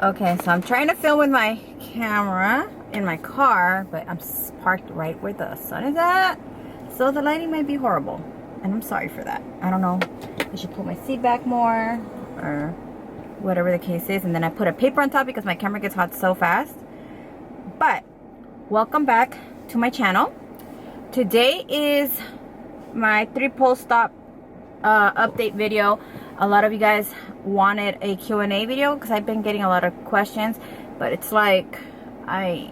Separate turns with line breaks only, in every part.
Okay, so I'm trying to film with my camera in my car, but I'm parked right where the sun is at, so the lighting might be horrible, and I'm sorry for that. I don't know, I should pull my seat back more or whatever the case is. And then I put a paper on top because my camera gets hot so fast. But welcome back to my channel. Today is my 3 post-op update video. A lot of you guys wanted a Q&A video because I've been getting a lot of questions, but it's like I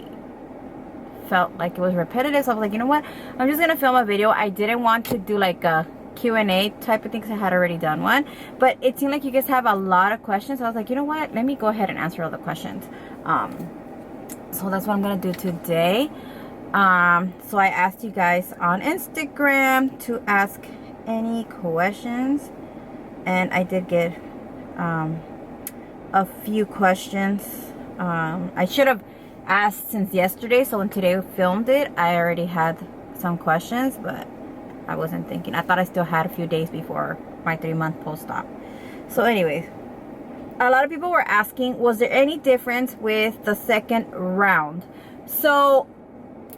felt like it was repetitive, so I was like, you know what, I'm just gonna film a video. I didn't want to do like a Q&A type of thing because I had already done one, but it seemed like you guys have a lot of questions, so I was like, you know what, let me go ahead and answer all the questions. So that's what I'm gonna do today. So I asked you guys on Instagram to ask any questions, and I did get a few questions. I should have asked since yesterday, so when today we filmed it, I already had some questions, but I wasn't thinking. I thought I still had a few days before my 3-month post-op. So anyways, a lot of people were asking, was there any difference with the second round? So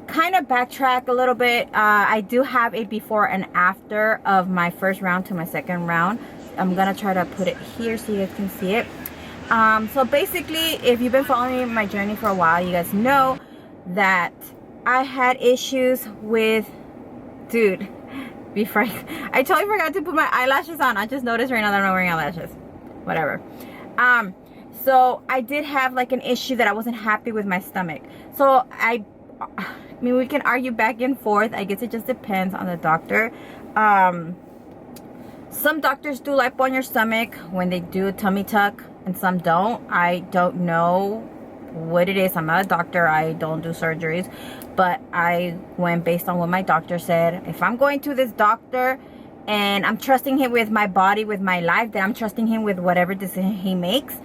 kind of backtrack a little bit. I do have a before and after of my first round to my second round. I'm gonna try to put it here so you guys can see it. So basically, if you've been following my journey for a while, you guys know that I had issues with, dude, before I totally forgot to put my eyelashes on. I just noticed right now that I'm not wearing eyelashes. Whatever. So I did have like an issue that I wasn't happy with my stomach. So I mean, we can argue back and forth. I guess it just depends on the doctor. Some doctors do lipo on your stomach when they do a tummy tuck, and some don't. I don't know what it is. I'm not a doctor. I don't do surgeries, but I went based on what my doctor said. If I'm going to this doctor and I'm trusting him with my body, with my life, then I'm trusting him with whatever decision he makes.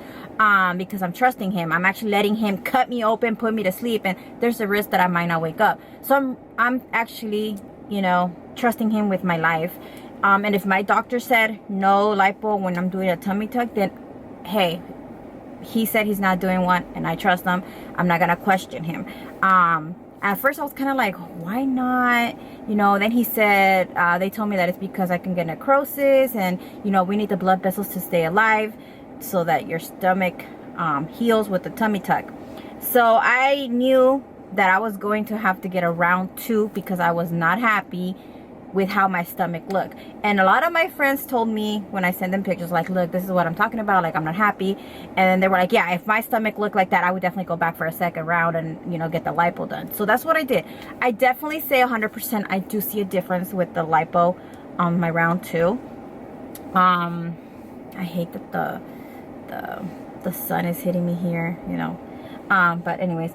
Because I'm trusting him. I'm actually letting him cut me open, put me to sleep, and there's a risk that I might not wake up. So I'm actually, you know, trusting him with my life. And if my doctor said no lipo when I'm doing a tummy tuck, then hey, he said he's not doing one and I trust him. I'm not gonna question him. At first I was kind of like, why not? You know, then he said, they told me that it's because I can get necrosis, and you know, we need the blood vessels to stay alive so that your stomach heals with the tummy tuck. So I knew that I was going to have to get a round 2 because I was not happy with how my stomach looked. And a lot of my friends told me when I sent them pictures, like, look, this is what I'm talking about, like, I'm not happy. And then they were like, yeah, if my stomach looked like that, I would definitely go back for a second round and, you know, get the lipo done. So that's what I did. I definitely say 100% I do see a difference with the lipo on my round 2. I hate that the sun is hitting me here, you know. But anyways,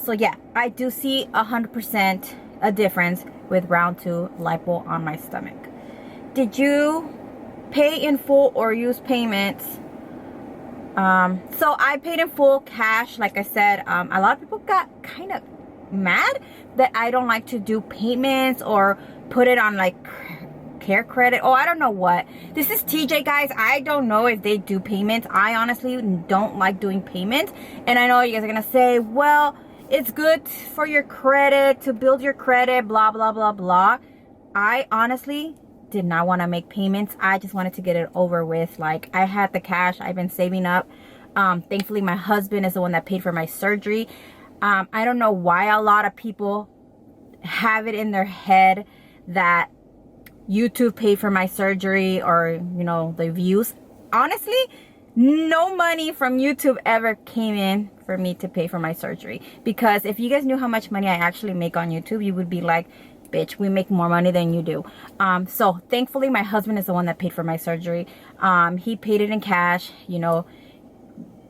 so yeah, I do see 100% a difference with round 2 lipo on my stomach. Did you pay in full or use payments? So I paid in full cash. Like I said, a lot of people got kind of mad that I don't like to do payments or put it on like care credit. Oh, I don't know what. This is TJ, guys. I don't know if they do payments. I honestly don't like doing payments. And I know you guys are gonna say, well, it's good for your credit, to build your credit, blah, blah, blah, blah. I honestly did not want to make payments. I just wanted to get it over with. Like, I had the cash. I've been saving up. Thankfully, my husband is the one that paid for my surgery. I don't know why a lot of people have it in their head that YouTube paid for my surgery, or, you know, the views. Honestly, no money from YouTube ever came in for me to pay for my surgery. Because if you guys knew how much money I actually make on YouTube, you would be like, bitch, we make more money than you do. So thankfully, my husband is the one that paid for my surgery. He paid it in cash, you know.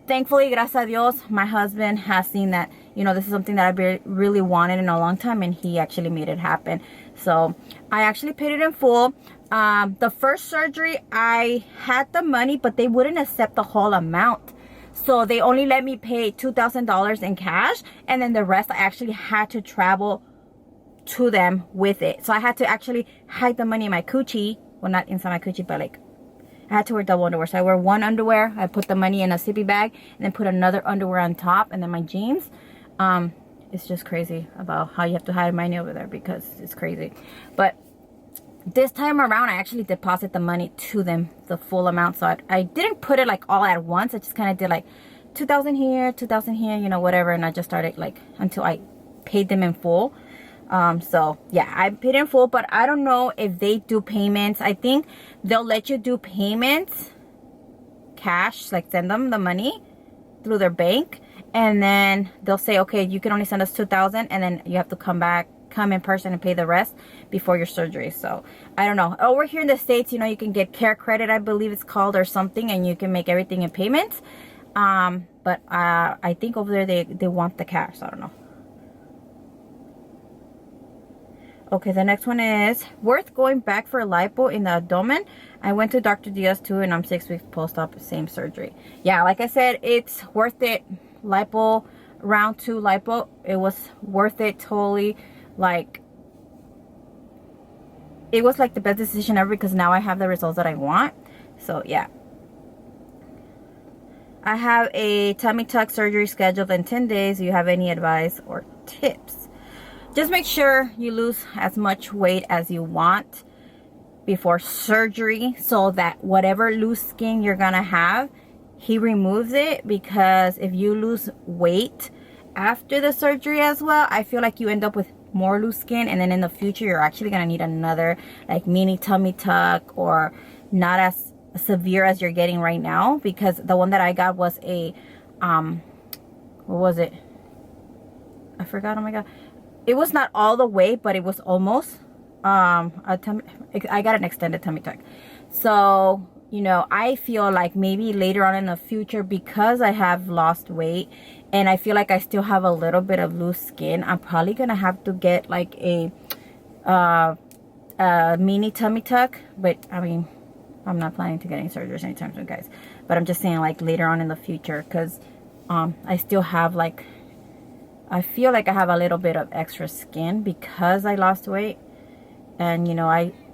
Thankfully, gracias a Dios, my husband has seen that, you know, this is something that I really wanted in a long time, and he actually made it happen. So I actually paid it in full. The first surgery, I had the money, but they wouldn't accept the whole amount. So they only let me pay $2,000 in cash, and then the rest I actually had to travel to them with it. So I had to actually hide the money in my coochie. Well, not inside my coochie, but like I had to wear double underwear. So I wear one underwear, I put the money in a zippy bag, and then put another underwear on top, and then my jeans. It's just crazy about how you have to hide money over there, because it's crazy. But this time around, I actually deposit the money to them, the full amount. So I didn't put it like all at once. I just kind of did like 2,000 here, 2,000 here, you know, whatever. And I just started like until I paid them in full. So yeah, I paid in full, but I don't know if they do payments. I think they'll let you do payments cash, like send them the money through their bank, and then they'll say, okay, you can only send us 2,000, and then you have to come in person and pay the rest before your surgery. So I don't know. Over here in the States, you know, you can get care credit, I believe it's called, or something, and you can make everything in payments. But I think over there they want the cash. So I don't know. Okay, the next one is worth going back for lipo in the abdomen. I went to Dr. Diaz too, and I'm 6 weeks post-op, same surgery. Yeah, like I said, it's worth it. Lipo, round 2 lipo, it was worth it totally. Like, it was like the best decision ever, because now I have the results that I want. So yeah, I have a tummy tuck surgery scheduled in 10 days. Do you have any advice or tips? Just make sure you lose as much weight as you want before surgery, so that whatever loose skin you're gonna have, he removes it. Because if you lose weight after the surgery as well, I feel like you end up with more loose skin, and then in the future you're actually gonna need another like mini tummy tuck, or not as severe as you're getting right now. Because the one that I got was a what was it, I forgot. Oh my god, it was not all the way, but it was almost a tummy. I got an extended tummy tuck. So you know, I feel like maybe later on in the future, because I have lost weight and I feel like I still have a little bit of loose skin, I'm probably gonna have to get like a mini tummy tuck. But I mean, I'm not planning to get any surgeries anytime soon, guys. But I'm just saying, like, later on in the future, because I still have like, I feel like I have a little bit of extra skin because I lost weight. And you know,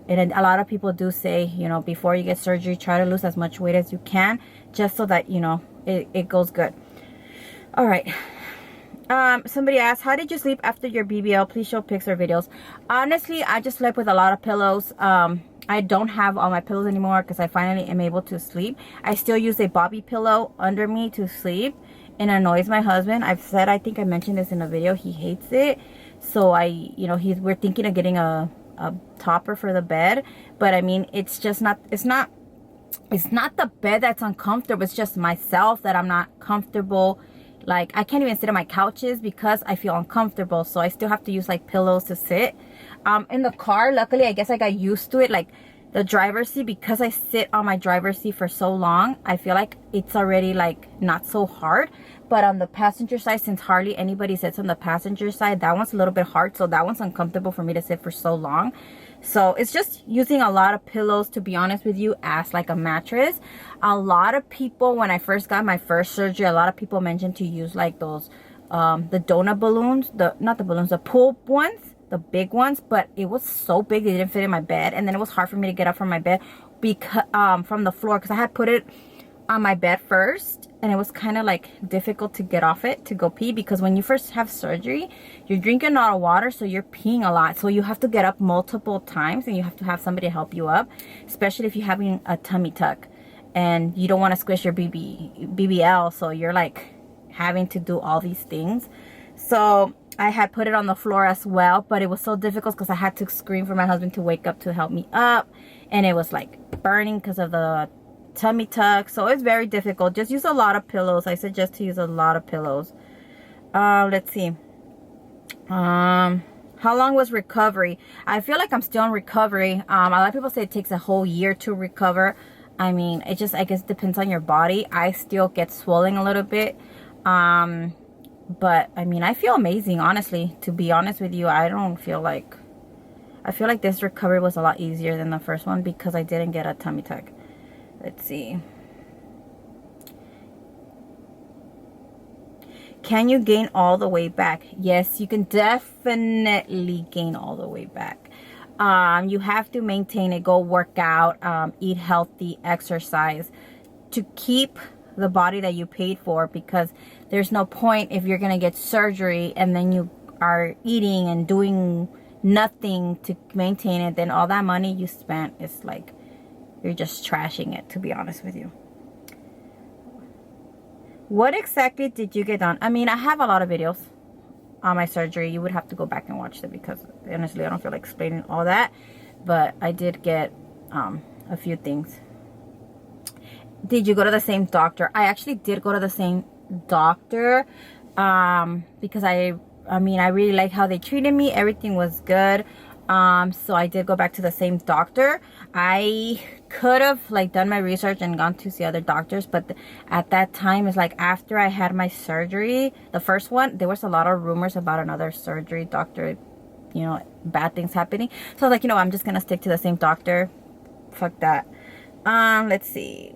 and a lot of people do say, you know, before you get surgery, try to lose as much weight as you can, just so that, you know, it goes good. All right. Somebody asked, how did you sleep after your BBL? Please show pics or videos. Honestly, I just slept with a lot of pillows. I don't have all my pillows anymore, because I finally am able to sleep. I still use a bobby pillow under me to sleep. It annoys my husband. I think I mentioned this in a video. He hates it. So you know, we're thinking of getting a topper for the bed. But I mean, it's not the bed that's uncomfortable. It's just myself that I'm not comfortable. Like, I can't even sit on my couches because I feel uncomfortable. So I still have to use like pillows to sit. In the car, luckily, I guess I got used to it. Like the driver's seat, because I sit on my driver's seat for so long, I feel like it's already like not so hard. But on the passenger side, since hardly anybody sits on the passenger side, that one's a little bit hard. So that one's uncomfortable for me to sit for so long. So it's just using a lot of pillows, to be honest with you, as like a mattress. A lot of people, when I first got my first surgery, a lot of people mentioned to use like those the donut balloons, the pool ones, the big ones. But it was so big, they didn't fit in my bed. And then it was hard for me to get up from my bed, because from the floor, because I had put it on my bed first, and it was kind of like difficult to get off it to go pee. Because when you first have surgery, you're drinking a lot of water, so you're peeing a lot, so you have to get up multiple times, and you have to have somebody help you up, especially if you're having a tummy tuck and you don't want to squish your BBL, so you're like having to do all these things. So I had put it on the floor as well, but it was so difficult because I had to scream for my husband to wake up to help me up, and it was like burning because of the tummy tuck. So it's very difficult. Just use a lot of pillows. I suggest to use a lot of pillows. Let's see. How long was recovery? I feel like I'm still in recovery. A lot of people say it takes a whole year to recover. I mean, it just, I guess, depends on your body. I still get swelling a little bit. But I mean, I feel amazing, honestly. To be honest with you, I feel like this recovery was a lot easier than the first one, because I didn't get a tummy tuck. Let's see. Can you gain all the way back? Yes, you can definitely gain all the way back. You have to maintain it, go work out, eat healthy, exercise to keep the body that you paid for, because there's no point if you're gonna get surgery and then you are eating and doing nothing to maintain it, then all that money you spent is like, you're just trashing it, to be honest with you. What exactly did you get done? I mean, I have a lot of videos on my surgery. You would have to go back and watch them, because honestly I don't feel like explaining all that, but I did get a few things. Did you go to the same doctor? I actually did go to the same doctor, because I mean, I really like how they treated me. Everything was good. So I did go back to the same doctor. I could have like done my research and gone to see other doctors, but at that time, it's like after I had my surgery, the first one, there was a lot of rumors about another surgery doctor, you know, bad things happening. So I was like, you know, I'm just gonna stick to the same doctor. Fuck that. Let's see.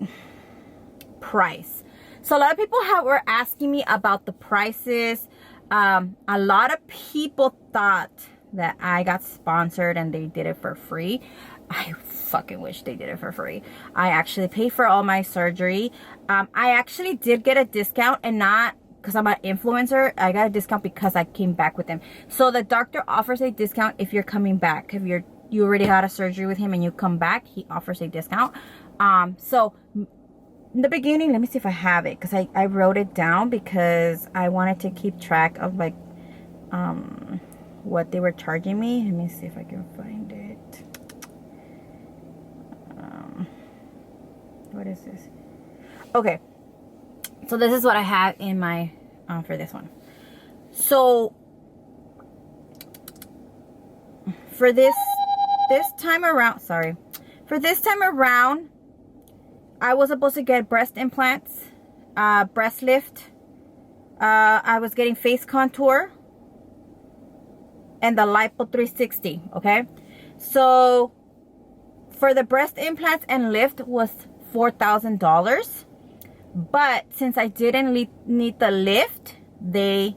Price. So a lot of people were asking me about the prices. A lot of people thought that I got sponsored and they did it for free. I fucking wish they did it for free. I actually paid for all my surgery. I actually did get a discount, and not because I'm an influencer. I got a discount because I came back with them. So the doctor offers a discount if you're coming back. If you already had a surgery with him and you come back, he offers a discount. So in the beginning, let me see if I have it, because I wrote it down because I wanted to keep track of like what they were charging me. Let me see if I can find it. What is this? Okay, so this is what I have in my for this one. So for this time around, I was supposed to get breast implants, breast lift. I was getting face contour and the lipo 360. Okay, so for the breast implants and lift was $4,000, but since I didn't need the lift, they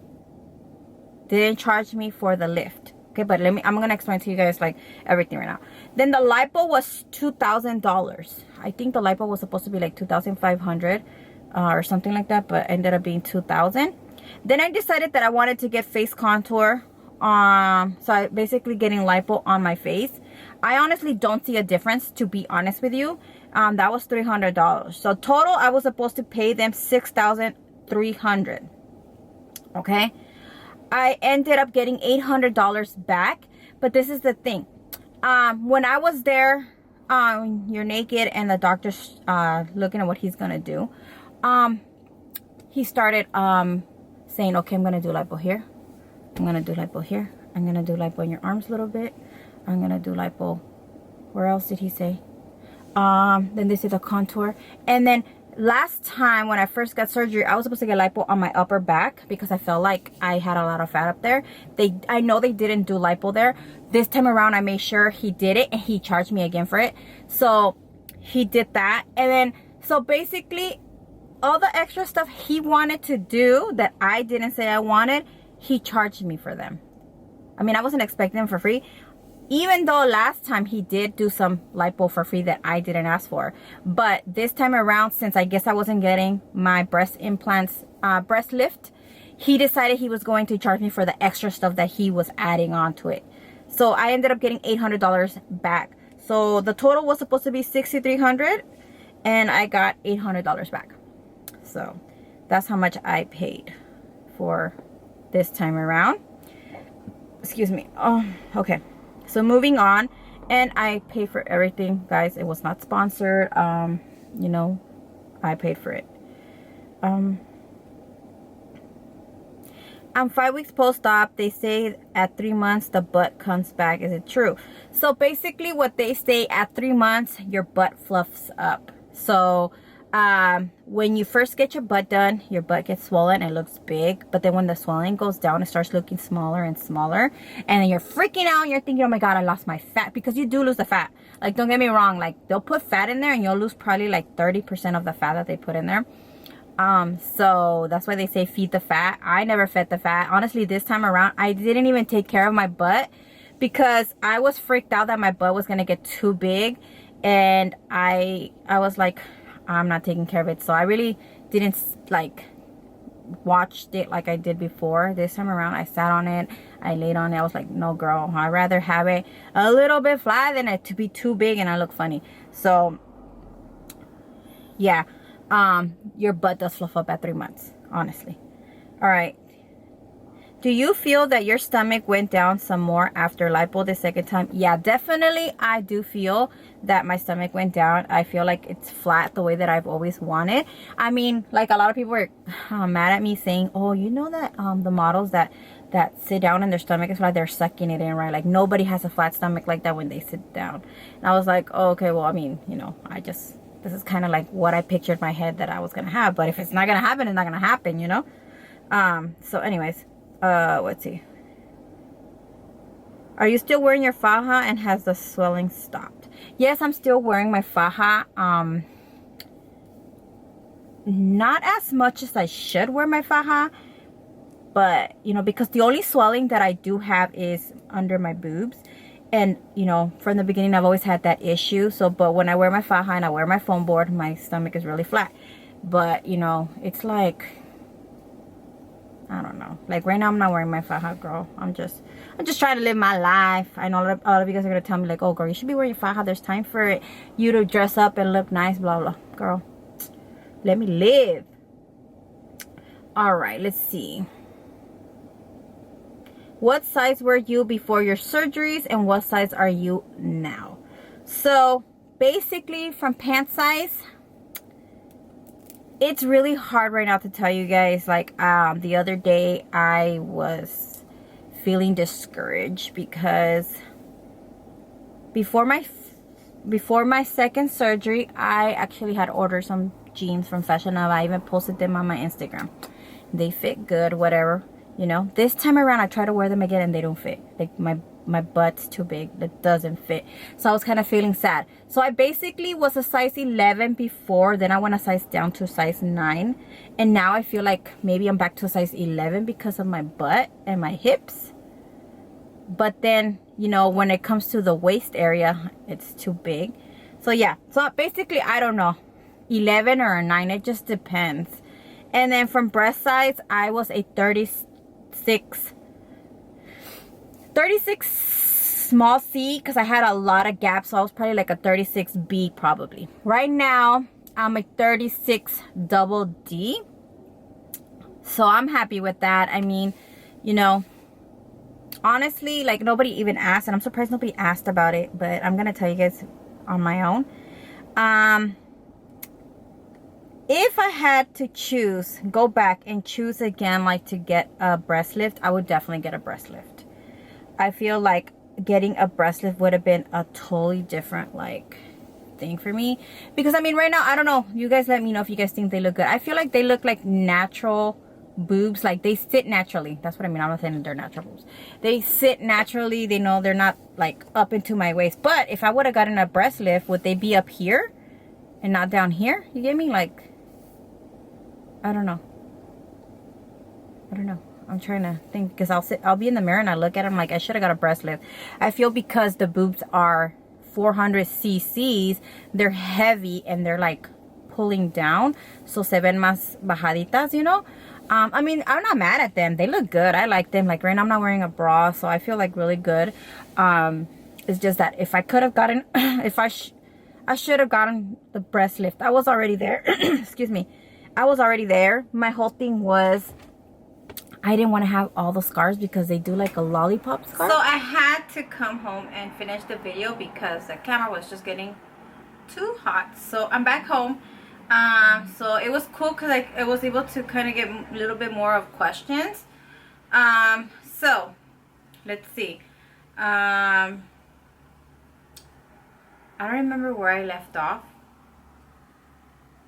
didn't charge me for the lift. Okay, but I'm gonna explain to you guys like everything right now. Then the lipo was $2,000. I think the lipo was supposed to be like $2,500 or something like that, but ended up being $2,000. Then I decided that I wanted to get face contour. So I basically getting lipo on my face. I honestly don't see a difference, to be honest with you. That was $300. So total, I was supposed to pay them $6,300. Okay, I ended up getting $800 back. But this is the thing. When I was there, you're naked and the doctor's looking at what he's gonna do. He started saying, okay, I'm gonna do lipo here. I'm gonna do lipo here. I'm gonna do lipo in your arms a little bit. I'm gonna do lipo. Where else did he say? Then this is the contour. And then last time when I first got surgery, I was supposed to get lipo on my upper back because I felt like I had a lot of fat up there. I know they didn't do lipo there. This time around, I made sure he did it, and he charged me again for it. So he did that. And then, so basically, all the extra stuff he wanted to do that I didn't say I wanted, he charged me for them. I mean, I wasn't expecting them for free. Even though last time he did do some lipo for free that I didn't ask for. But this time around, since I guess I wasn't getting my breast implants, breast lift, he decided he was going to charge me for the extra stuff that he was adding on to it. So I ended up getting $800 back. So the total was supposed to be $6,300, and I got $800 back. So that's how much I paid for this time around. Excuse me. Oh, okay. So moving on, and I paid for everything, guys. It was not sponsored. You know, I paid for it. I'm 5 weeks post-op. They say at 3 months the butt comes back. Is it true? So basically, what they say at 3 months, your butt fluffs up. So when you first get your butt done, your butt gets swollen and looks big, but then when the swelling goes down, it starts looking smaller and smaller, and then you're freaking out and you're thinking, oh my god, I lost my fat, because you do lose the fat. Like, don't get me wrong, like, they'll put fat in there and you'll lose probably like 30% of the fat that they put in there. So that's why they say feed the fat. I never fed the fat. Honestly, this time around, I didn't even take care of my butt because I was freaked out that my butt was gonna get too big, and I was like, I'm not taking care of it. So I really didn't like watched it like I did before. This time around, I sat on it, I laid on it. I was like, no girl, I'd rather have it a little bit flat than it to be too big and I look funny. So yeah, your butt does fluff up at 3 months, honestly. All right, do you feel that your stomach went down some more after lipo the second time? Yeah, definitely. I do feel that my stomach went down. I feel like it's flat the way that I've always wanted. I mean, like a lot of people are mad at me saying, oh, you know that the models that sit down and their stomach is flat, they're sucking it in, right? Like nobody has a flat stomach like that when they sit down. And I was like, oh, okay, well, I mean, you know, this is kind of like what I pictured in my head that I was gonna have. But if it's not gonna happen, it's not gonna happen, you know. So anyways, let's see. Are you still wearing your faja and has the swelling stopped? Yes, I'm still wearing my faja. Not as much as I should wear my faja, but you know, because the only swelling that I do have is under my boobs, and you know, from the beginning I've always had that issue. So but when I wear my faja and I wear my foam board, my stomach is really flat. But you know, it's like, I don't know. Like right now, I'm not wearing my faja, girl. I'm just trying to live my life. I know a lot of you guys are gonna tell me like, oh, girl, you should be wearing faja. There's time for you to dress up and look nice, blah blah. Girl, let me live. All right, let's see. What size were you before your surgeries, and what size are you now? So basically, from pant size, it's really hard right now to tell you guys. Like the other day I was feeling discouraged because before my second surgery, I actually had ordered some jeans from Fashion Nova. I even posted them on my Instagram. They fit good, whatever, you know. This time around I try to wear them again and they don't fit. Like my butt's too big. It doesn't fit. So I was kind of feeling sad. So I basically was a size 11 before. Then I went a size down to size 9. And now I feel like maybe I'm back to a size 11 because of my butt and my hips. But then, you know, when it comes to the waist area, it's too big. So yeah. So basically, I don't know. 11 or a 9. It just depends. And then from breast size, I was a 36 small C because I had a lot of gaps, so I was probably like a 36B probably. Right now I'm a 36 double D, so I'm happy with that. I mean, you know, honestly, like nobody even asked, and I'm surprised nobody asked about it, but I'm gonna tell you guys on my own. If I had to choose, go back and choose again, like to get a breast lift, I would definitely get a breast lift. I feel like getting a breast lift would have been a totally different like thing for me, because I mean right now, I don't know, you guys let me know if you guys think they look good. I feel like they look like natural boobs, like they sit naturally. That's what I mean. I'm not saying they're natural boobs. They sit naturally. They know they're not like up into my waist. But if I would have gotten a breast lift, would they be up here and not down here? You get me? Like, I don't know. I'm trying to think, because I'll be in the mirror and I look at them like I should have got a breast lift. I feel because the boobs are 400 cc's, they're heavy and they're like pulling down, so se ven más bajaditas, you know. I mean, I'm not mad at them. They look good. I like them. Like right now I'm not wearing a bra, so I feel like really good. It's just that if I could have gotten I should have gotten the breast lift. I was already there. Excuse me. I was already there. My whole thing was I didn't want to have all the scars because they do like a lollipop scar. So I had to come home and finish the video because the camera was just getting too hot. So I'm back home. So it was cool because I was able to kind of get a little bit more of questions. So let's see. I don't remember where I left off,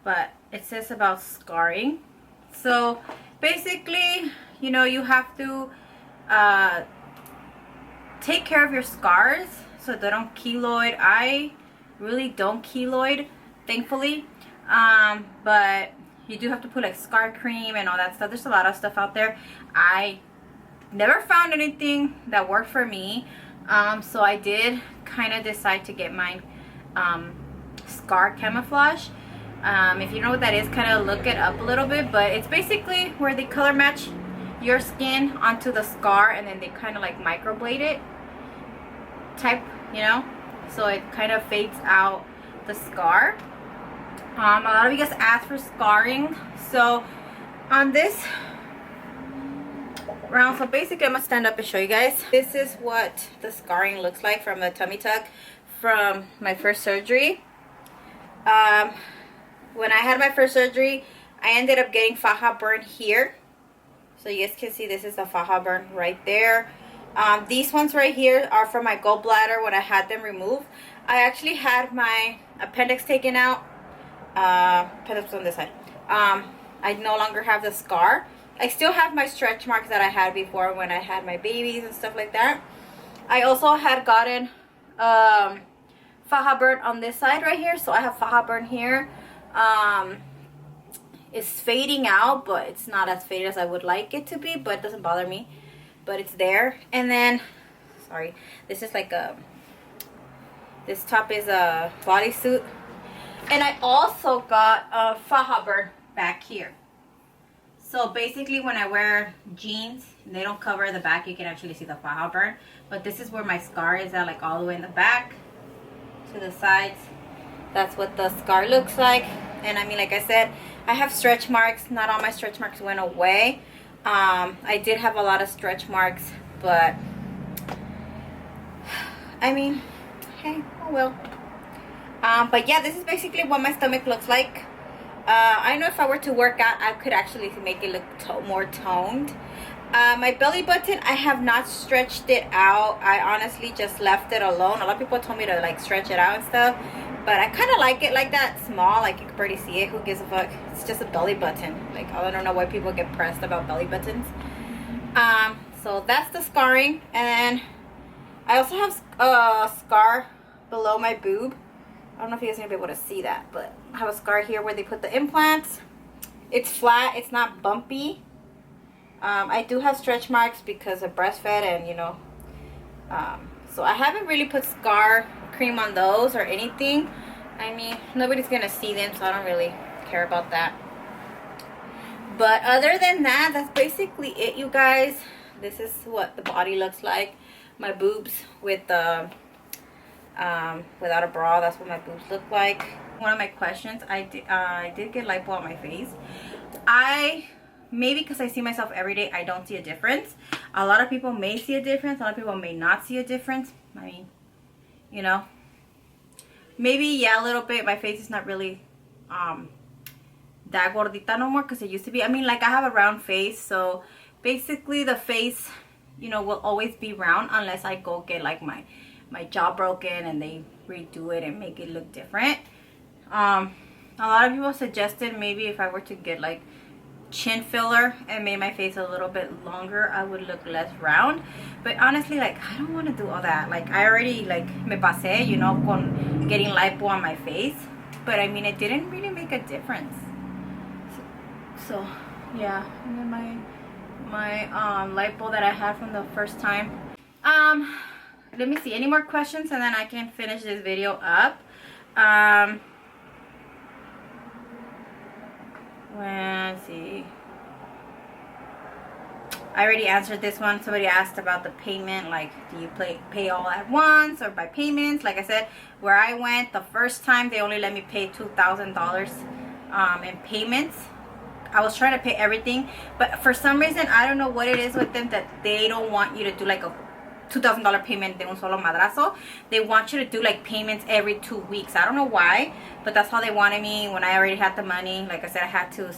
but it says about scarring. So basically, you know, you have to take care of your scars so they don't keloid. I really don't keloid, thankfully. But you do have to put like scar cream and all that stuff. There's a lot of stuff out there. I never found anything that worked for me. So I did kind of decide to get mine scar camouflage. If you know what that is, kind of look it up a little bit, but it's basically where they color match your skin onto the scar, and then they kind of like microblade it type, you know, so it kind of fades out the scar. A lot of you guys asked for scarring, so on this round, so basically I'm gonna stand up and show you guys. This is what the scarring looks like from the tummy tuck from my first surgery. When I had my first surgery, I ended up getting faja burn here. So you guys can see this is the faja burn right there. These ones right here are from my gallbladder when I had them removed. I actually had my appendix taken out. Appendix on this side. I no longer have the scar. I still have my stretch marks that I had before when I had my babies and stuff like that. I also had gotten faja burn on this side right here. So I have faja burn here. It's fading out, but it's not as faded as I would like it to be, but it doesn't bother me, but it's there. And then, sorry, this is like a, this top is a bodysuit, and I also got a faja burn back here. So basically when I wear jeans, they don't cover the back, you can actually see the faja burn, but this is where my scar is at, like all the way in the back to the sides. That's what the scar looks like. And I mean, like I said, I have stretch marks. Not all my stretch marks went away. I did have a lot of stretch marks, but I mean, hey, oh well. But yeah, this is basically what my stomach looks like. I know if I were to work out, I could actually make it look more toned. My belly button, I have not stretched it out. I honestly just left it alone. A lot of people told me to like stretch it out and stuff, but I kind of like it like that, small, like you can pretty see it. Who gives a fuck? It's just a belly button. Like, I don't know why people get pressed about belly buttons. So that's the scarring. And then I also have a scar below my boob. I don't know if you guys are gonna be able to see that, but I have a scar here where they put the implants. It's flat, it's not bumpy. I do have stretch marks because of breastfed, and you know, so I haven't really put scar cream on those or anything. I mean, nobody's gonna see them, so I don't really care about that. But other than that, that's basically it, you guys. This is what the body looks like. My boobs with the without a bra, that's what my boobs look like. One of my questions, I did get lipo on my face. Maybe because I see myself every day, I don't see a difference. A lot of people may see a difference. A lot of people may not see a difference. I mean, you know, maybe, yeah, a little bit. My face is not really that gordita no more because it used to be. I mean, like, I have a round face. So basically the face, you know, will always be round unless I go get like my jaw broken and they redo it and make it look different. A lot of people suggested maybe if I were to get like chin filler and made my face a little bit longer, I would look less round. But honestly, like, I don't want to do all that. Like, I already, like, me pasé, you know, con getting lipo on my face. But I mean, it didn't really make a difference. So yeah. And then my lipo that I had from the first time. Let me see, any more questions and then I can finish this video up. Let's see. I already answered this one. Somebody asked about the payment, like, do you pay all at once or by payments? Like I said, where I went the first time, they only let me pay $2,000 in payments. I was trying to pay everything, but for some reason, I don't know what it is with them that they don't want you to do like a $2,000 payment de un solo madrazo. They want you to do like payments every 2 weeks. I don't know why, but that's how they wanted me when I already had the money. Like I said, I had to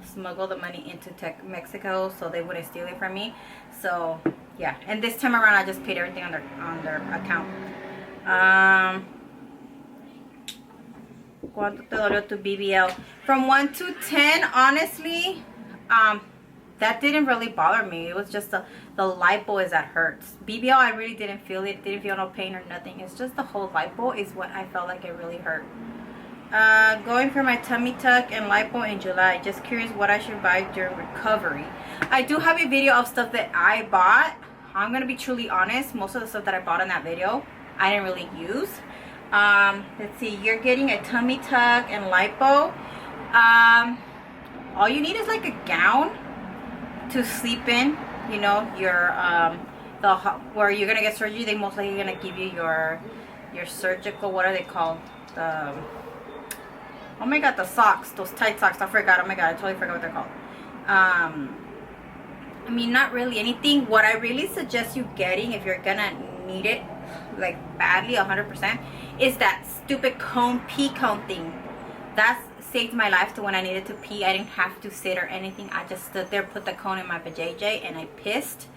smuggle the money into Mexico so they wouldn't steal it from me. So yeah, and this time around I just paid everything on their account. ¿Cuánto te dolió tu BBL? From 1 to 10, honestly, that didn't really bother me. It was just the lipo is that hurts. BBL, I really didn't feel it. Didn't feel no pain or nothing. It's just the whole lipo is what I felt like it really hurt. Going for my tummy tuck and lipo in July. Just curious what I should buy during recovery. I do have a video of stuff that I bought. I'm gonna be truly honest, most of the stuff that I bought in that video I didn't really use. Let's see, you're getting a tummy tuck and lipo. All you need is like a gown to sleep in. You know, your where you're gonna get surgery, they most likely gonna give you your surgical, what are they called, the, oh my god, the socks, those tight socks. I forgot. Oh my god, I totally forgot what they're called. I mean, not really anything. What I really suggest you getting, if you're gonna need it like badly 100%, is that stupid pee cone thing. That's saved my life to when I needed to pee. I didn't have to sit or anything. I just stood there, put the cone in my vajayjay, and I pissed.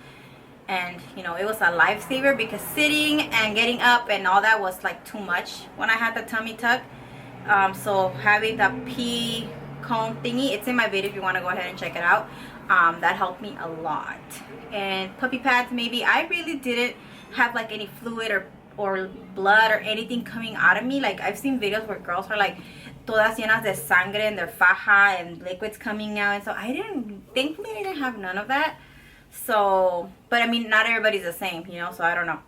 And you know, it was a lifesaver, because sitting and getting up and all that was like too much when I had the tummy tuck. So having the pee cone thingy, it's in my video if you want to go ahead and check it out. That helped me a lot. And puppy pads, maybe I really didn't have like any fluid or blood or anything coming out of me. Like, I've seen videos where girls are like todas llenas de sangre and their faja and liquids coming out, and so thankfully I didn't have none of that. So, but I mean, not everybody's the same, you know, so I don't know.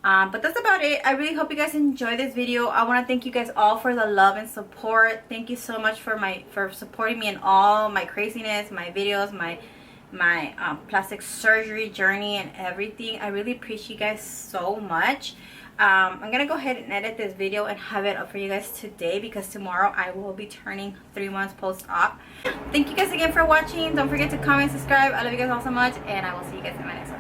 But that's about it. I really hope you guys enjoy this video. I want to thank you guys all for the love and support. Thank you so much for supporting me in all my craziness, my videos, my plastic surgery journey and everything. I really appreciate you guys so much. I'm gonna go ahead and edit this video and have it up for you guys today, because tomorrow I will be turning 3 months post-op. Thank you guys again for watching. Don't forget to comment, subscribe. I love you guys all so much, and I will see you guys in my next one.